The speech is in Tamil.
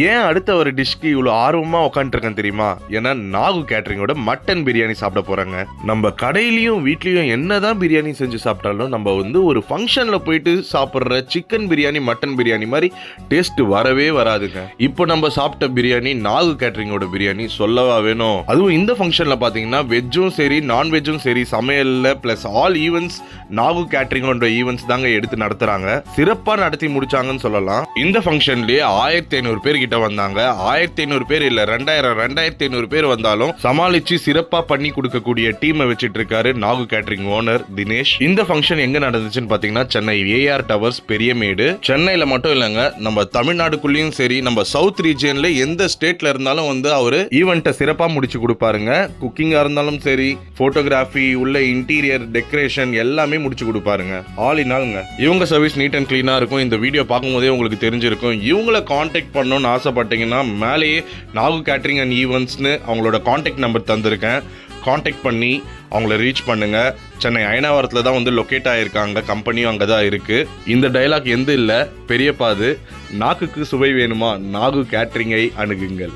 ஏன் அடுத்த ஒரு டிஷ்க்கு இவ்வளோ ஆர்வமா உட்காந்துருக்கேன் தெரியுமா? ஏன்னா நாகு கேட்டரிங்கோட மட்டன் பிரியாணி சாப்பிட போறாங்க. நம்ம கடையிலயும் வீட்லயும் என்னதான் பிரியாணி செஞ்சு சாப்பிட்டாலும் நம்ம ஒரு ஃபங்க்ஷன்ல போயிட்டு சாப்பிட்ற சிக்கன் பிரியாணி மட்டன் பிரியாணி மாதிரி டேஸ்ட் வரவே வராதுங்க. இப்போ நம்ம சாப்பிட்ட பிரியாணி நாகு கேட்டரிங்கோட பிரியாணி சொல்லவா வேணும். அதுவும் இந்த ஃபங்க்ஷன்ல பாத்தீங்கன்னா வெஜ்ஜும் சரி நான்வெஜ்ஜும் சரி சமையல்ல plus all events Nagu கேட்டரிங்கோட events தாங்க எடுத்து நடத்துறாங்க. சிறப்பா நடத்தி முடிச்சாங்கன்னு சொல்லலாம். இந்த ஃபங்க்ஷன்லயே 1500 பேர் கிட்ட வந்தாங்க. 1500 பேர் இல்ல 2500 பேர் வந்தாலும் சமாளிச்சு சிறப்பா பண்ணி கொடுக்கக்கூடிய டீமை வச்சிட்டு இருக்காரு நாகு கேட்டரிங் ஓனர் தினேஷ். இந்த ஃபங்க்ஷன் எங்க நடந்துச்சுன்னு பாத்தீங்கன்னா சென்னை ஏஆர் டவர்ஸ் பெரியமேடு. சென்னையில மட்டும் இல்லங்க, நம்ம தமிழ்நாடுக்குள்ளயும் சரி நம்ம சவுத் ரீஜியன்ல எந்த ஸ்டேட்ல இருந்தாலும் அவரு ஈவெண்ட்டை சிறப்பா முடிச்சு கொடுப்பாருங்க. குக்கிங்கா இருந்தாலும் சரி போட்டோகிராஃபி உள்ள இன்டீரியர் டெக்கரேஷன் எல்லாமே முடிச்சு கொடுப்பாருங்க. ஆல் இன் ஆல்ங்க இவங்க சர்வீஸ் நீட் அண்ட் கிளீனா இருக்கும். இந்த வீடியோ பார்க்கும்போதே உங்களுக்கு தெரிஞ்சிருக்கும். இவங்களை காண்டாக்ட் பண்ணணும்னு ஆசைப்பட்டீங்கன்னா மேலேயே நாகு கேட்டரிங் அண்ட் ஈவெண்ட்ஸ்னு அவங்களோட காண்டாக்ட் நம்பர் தந்திருக்கேன். காண்டாக்ட் பண்ணி அவங்கள ரீச் பண்ணுங்க. சென்னை அயனாவரத்தில் தான் லொக்கேட் ஆகிருக்காங்க. கம்பெனியும் அங்கே தான் இருக்கு. இந்த டைலாக் எந்த இல்லை பெரியப்பாது, நாக்குக்கு சுவை வேணுமா நாகு கேட்டரிங்கை அணுகுங்கள்.